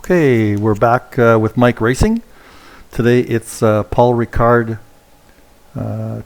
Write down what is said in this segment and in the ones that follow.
Okay, we're back with Mike Racing. Today it's Paul Ricard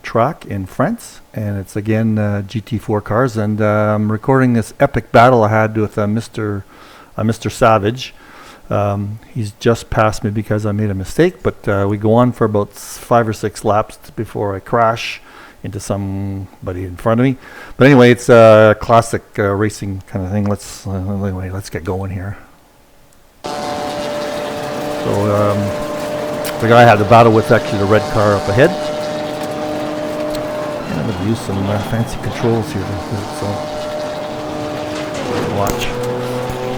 track in France, and it's again GT4 cars. And I'm recording this epic battle I had with Mr. Savage. He's just passed me because I made a mistake, but we go on for about 5 or 6 laps before I crash into somebody in front of me. But anyway, it's a classic racing kind of thing. Let's get going here. So the guy I had the battle with actually the red car up ahead. And I'm going to use some fancy controls here. So watch.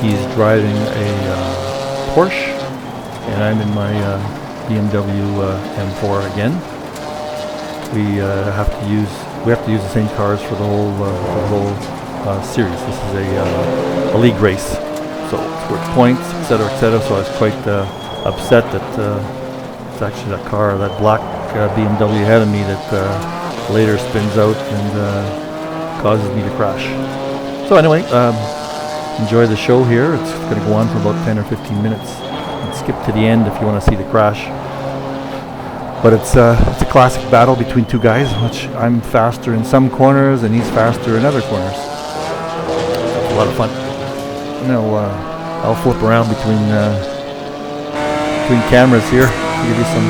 He's driving a Porsche, and I'm in my BMW M4 again. We have to use the same cars for the whole series. This is a league race, so it's worth points, etc., etc. So I was quite upset that it's actually that car, that black BMW ahead of me, that later spins out and causes me to crash. So anyway, enjoy the show here. It's going to go on for about 10 or 15 minutes. And skip to the end if you want to see the crash. But it's a classic battle between two guys, which I'm faster in some corners and he's faster in other corners. It's a lot of fun. I'll flip around between cameras here to give you some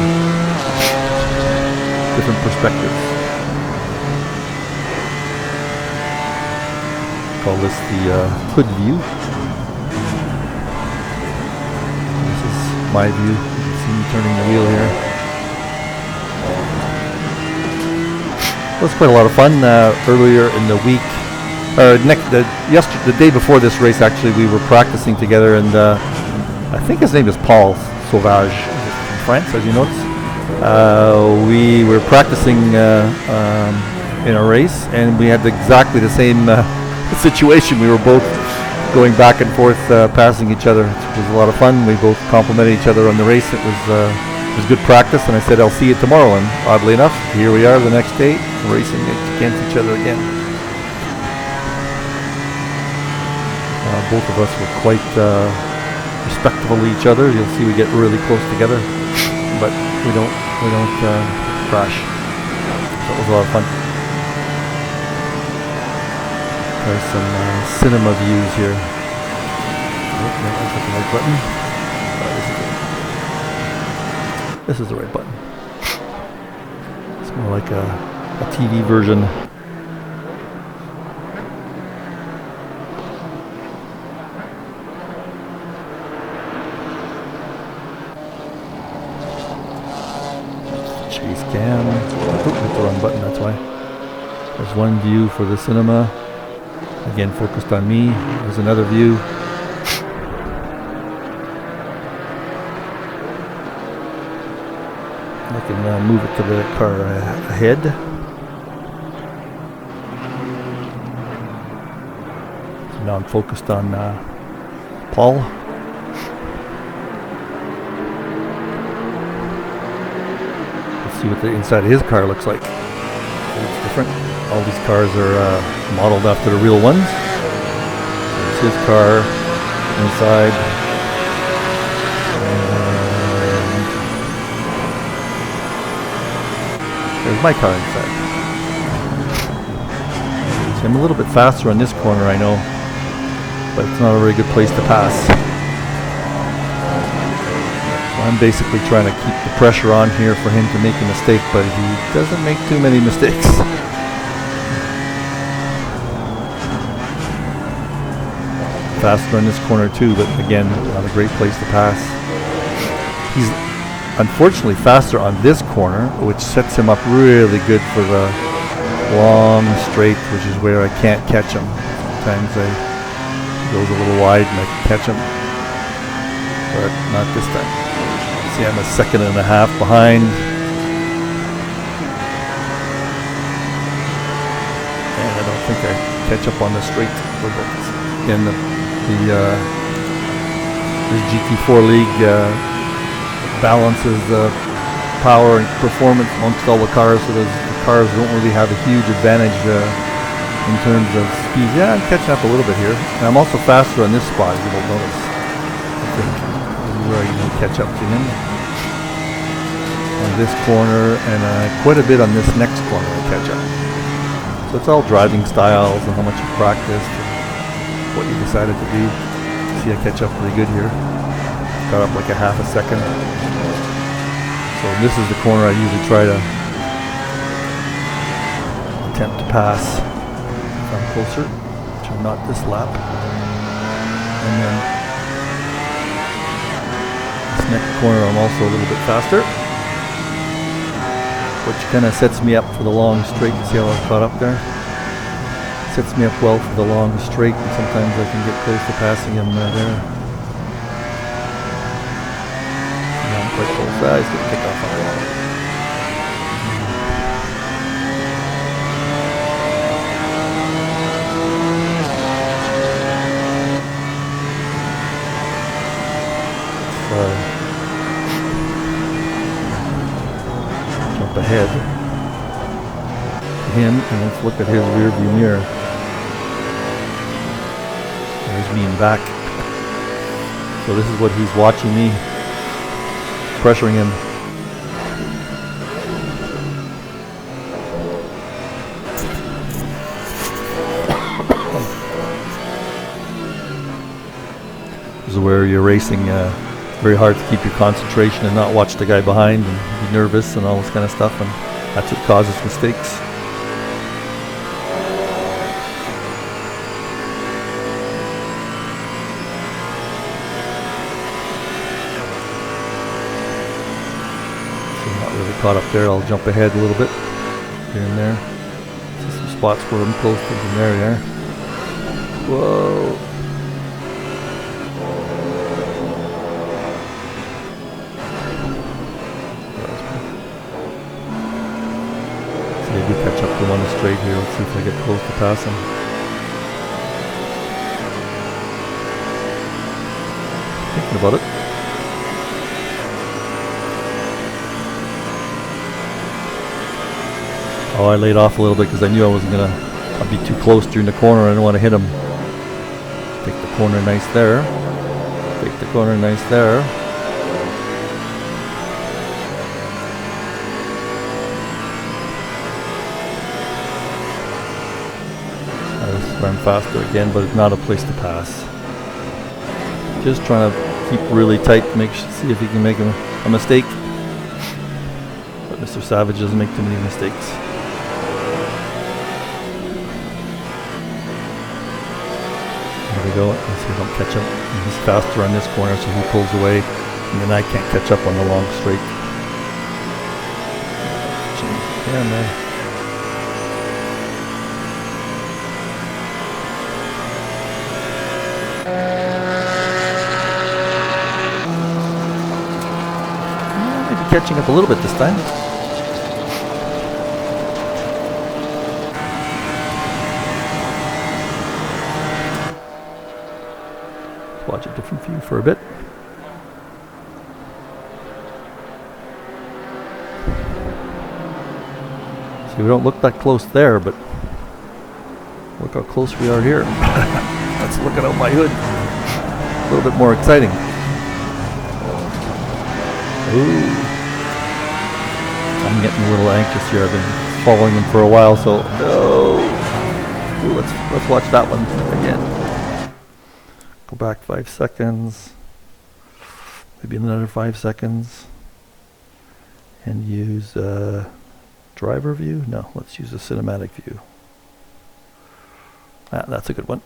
different perspectives. Call this the hood view. This is my view. You can see me turning the wheel here. It was quite a lot of fun earlier in the week. The day before this race, actually, we were practicing together, and I think his name is Paul Sauvage from France, as you notice. We were practicing in a race, and we had exactly the same situation. We were both going back and forth, passing each other. It was a lot of fun. We both complimented each other on the race. It was good practice, and I said I'll see you tomorrow, and oddly enough, here we are the next day racing against each other again. Both of us were quite respectful of each other. You'll see we get really close together, but we don't crash. So it was a lot of fun. There's some cinema views here. That's the right button. This is the right button. It's more like a TV version. Chase cam. Hit the wrong button, that's why. There's one view for the cinema. Again, focused on me. There's another view. I can move it to the car ahead. So now I'm focused on Paul. Let's see what the inside of his car looks like. It's different. All these cars are modeled after the real ones. There's his car inside. There's my car inside. See, I'm a little bit faster on this corner, I know, but it's not a very good place to pass. So I'm basically trying to keep the pressure on here for him to make a mistake, but he doesn't make too many mistakes. Faster on this corner too, but again, not a great place to pass. He's unfortunately faster on this corner, which sets him up really good for the long straight, which is where I can't catch him. Sometimes he goes a little wide and I can catch him, but not this time. See, I'm a second and a half behind. And I don't think I catch up on the straight. Again, this GT4 League balances power and performance amongst all the cars, so the cars don't really have a huge advantage in terms of speed. Yeah, I'm catching up a little bit here. And I'm also faster on this spot, you will notice, I think. catch up to him on this corner, and quite a bit on this next corner I catch up. So it's all driving styles and how much you practiced and what you decided to do. See, I catch up pretty good here. Got up like a half a second. So this is the corner I usually try to attempt to pass if I'm closer, which I'm not this lap. And then this next corner I'm also a little bit faster, which kind of sets me up for the long straight. You see how I caught up there? Sets me up well for the long straight, and sometimes I can get close to passing him there. Now I'm quite close. He's going to kick off on the wall. Jump ahead to him, and let's look at his rear view mirror. There's me in back. So this is what he's watching me, pressuring him. This is where you're racing. Very hard to keep your concentration and not watch the guy behind and be nervous and all this kind of stuff, and that's what causes mistakes. So I'm not really caught up there. I'll jump ahead a little bit here and there. See some spots where I'm close to him. There we are. Whoa. Maybe catch up to one straight here. Let's see if I get close to pass him. Thinking about it. Oh, I laid off a little bit because I knew I'd be too close during the corner. I didn't want to hit him. Take the corner nice there. Take the corner nice there. Run faster again, but it's not a place to pass. Just trying to keep really tight to see if he can make a mistake. But Mr. Savage doesn't make too many mistakes. There we go. Let's see if I don't catch him. He's faster on this corner, so he pulls away, and then I can't catch up on the long straight. Yeah, man. Catching up a little bit this time. Let's watch a different view for a bit. See, we don't look that close there, but look how close we are here. Let's look at out my hood. A little bit more exciting. Ooh. I'm getting a little anxious here. I've been following him for a while, so Ooh, let's watch that one again. Go back 5 seconds, maybe another 5 seconds, and use driver view. No, let's use a cinematic view. That's a good one.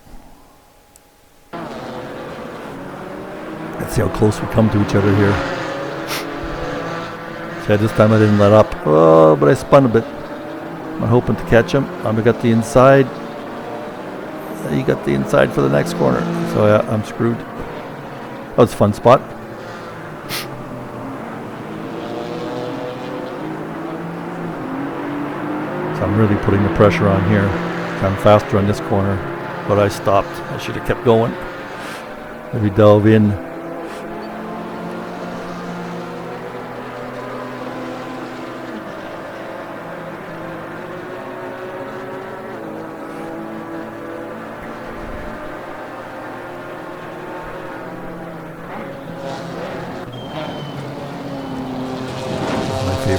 Let's see how close we come to each other here. So this time I didn't let up. Oh, but I spun a bit. I'm hoping to catch him. I got the inside. He got the inside for the next corner. So yeah, I'm screwed. That was a fun spot. So I'm really putting the pressure on here. I'm faster on this corner, but I stopped. I should have kept going. Maybe dove in.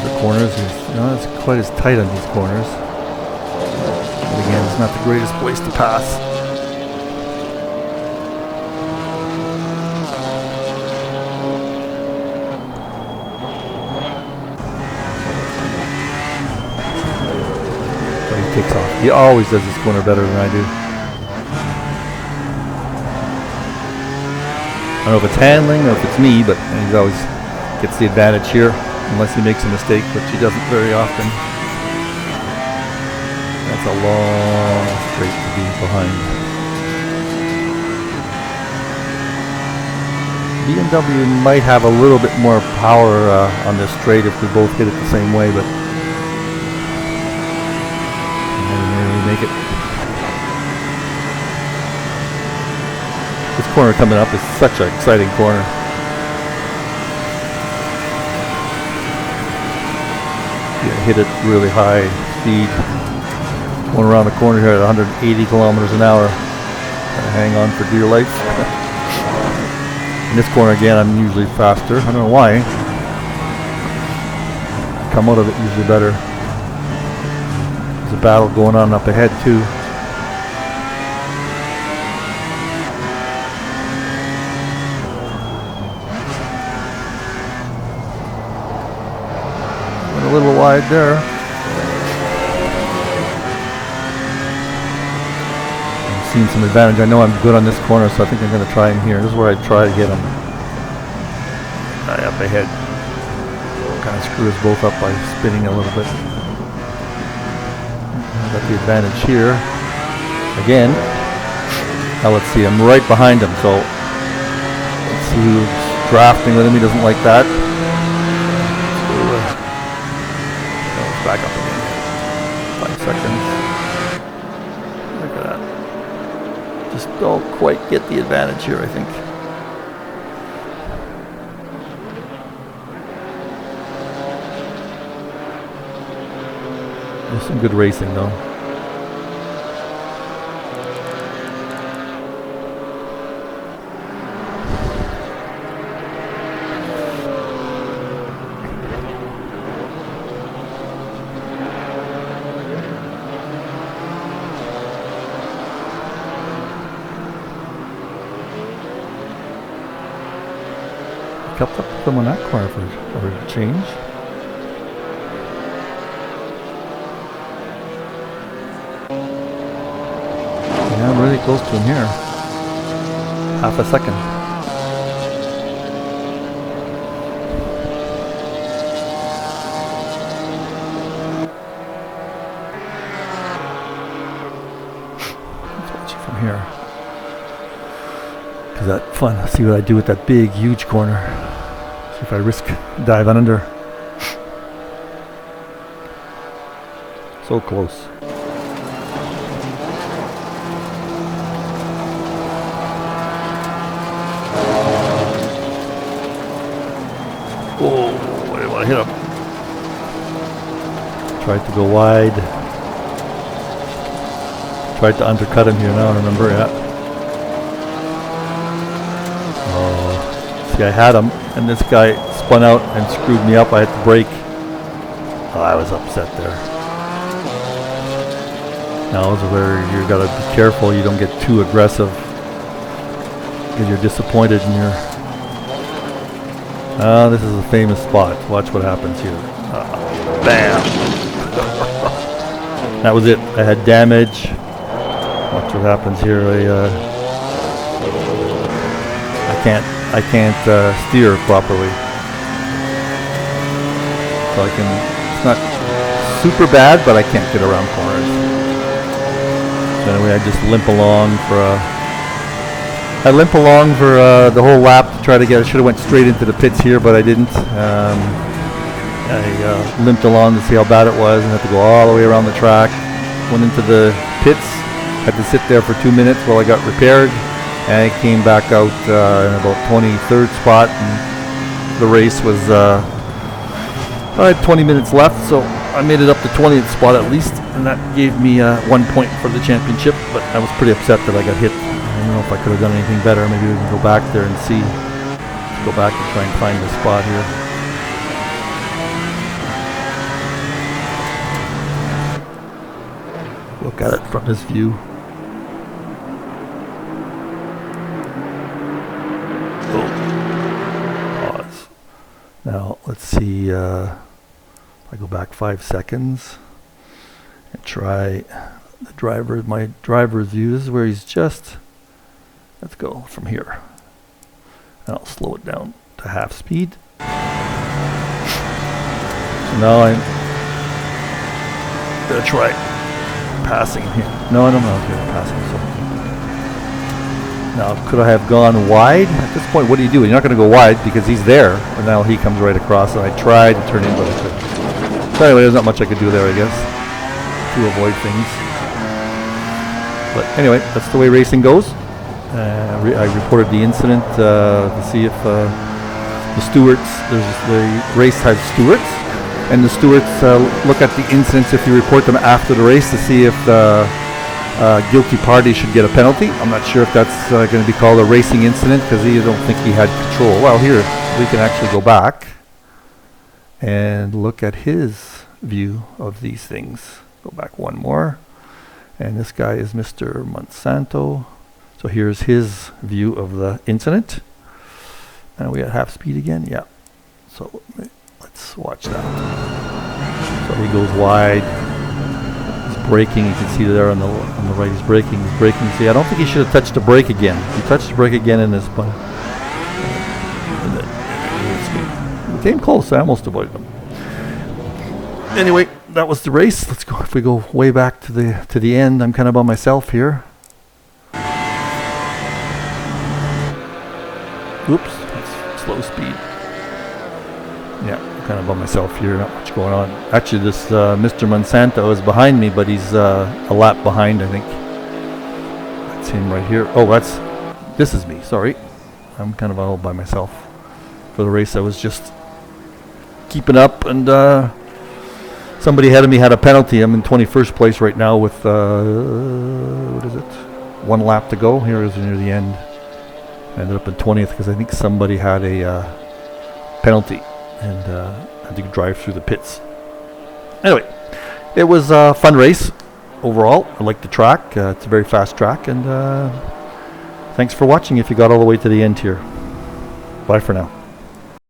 the corners. It's not quite as tight on these corners. But again, it's not the greatest place to pass. So he takes off. He always does this corner better than I do. I don't know if it's handling or if it's me, but he always gets the advantage here, unless he makes a mistake, which he doesn't very often. That's a long straight to be behind. BMW might have a little bit more power on this straight if we both hit it the same way, but I didn't really make it. This corner coming up is such an exciting corner. Yeah, hit it really high speed. Going around the corner here at 180 kilometers an hour. Gotta hang on for dear life. In this corner again, I'm usually faster. I don't know why. Come out of it usually better. There's a battle going on up ahead too. A little wide there. I'm seeing some advantage. I know I'm good on this corner, so I think I'm going to try him here. This is where I try to get him up ahead. Kind of screw us both up by spinning a little bit. I got the advantage here. Again. Now let's see. I'm right behind him, so let's see who's drafting with him. He doesn't like that. Back up again. 5 seconds. Look at that. Just don't quite get the advantage here, I think. There's some good racing though. Kept up with them on that corner for a change. Yeah, I'm really close to him here. Half a second. Let's watch it from here. Is that fun? Let's see what I do with that big, huge corner. See if I risk diving under. So close. Oh, I didn't want to hit him. Tried to go wide. Tried to undercut him here now, remember, yeah. See, I had him, and this guy spun out and screwed me up. I had to brake. Oh, I was upset there. Now is where you gotta be careful you don't get too aggressive, because you're disappointed in your. This is a famous spot. Watch what happens here. Bam! That was it. I had damage. Watch what happens here. I can't steer properly. So it's not super bad, but I can't get around corners. So anyway, I just limp along for the whole lap to try to get. I should have went straight into the pits here, but I didn't. I limped along to see how bad it was, and had to go all the way around the track. Went into the pits, had to sit there for 2 minutes while I got repaired. And I came back out in about 23rd spot, and the race was, I had 20 minutes left, so I made it up to 20th spot at least, and that gave me 1 point for the championship, but I was pretty upset that I got hit. I don't know if I could have done anything better. Maybe we can go back there and see. Let's go back and try and find the spot here. look at it from this view. Pause. Now let's see. I go back 5 seconds and try the driver. My driver's view. This is where he's just. Let's go from here. And I'll slow it down to half speed. So now I'm gonna try passing here. No, I'm not gonna passing. So now, could I have gone wide? At this point, what do? You're not gonna go wide because he's there, and now he comes right across. And I tried to turn in, but I couldn't. So anyway, there's not much I could do there, I guess, to avoid things. But anyway, that's the way racing goes. I reported the incident to see if the stewards, the race has stewards, and the stewards look at the incidents if you report them after the race to see if the guilty party should get a penalty. I'm not sure if that's going to be called a racing incident because I don't think he had control. Well, here we can actually go back and look at his view of these things. Go back one more, and this guy is Mr. Monsanto. So here's his view of the incident. And we at half speed again, yeah. So let's watch that. So he goes wide. He's braking. You can see there on the right. He's braking. See, I don't think he should have touched the brake again. He touched the brake again in this one. He came close. I almost avoided him. Anyway, that was the race. Let's go. If we go way back to the end, I'm kind of by myself here. Oops, that's slow speed. Yeah, I'm kind of by myself here, not much going on. Actually, this Mr. Monsanto is behind me, but he's a lap behind, I think. That's him right here. Oh, this is me, sorry. I'm kind of all by myself. For the race, I was just keeping up, and somebody ahead of me had a penalty. I'm in 21st place right now with, what is it? 1 lap to go. Here is near the end. I ended up in 20th because I think somebody had a penalty and had to drive through the pits. Anyway, it was a fun race overall. I like the track. It's a very fast track. And thanks for watching if you got all the way to the end here. Bye for now.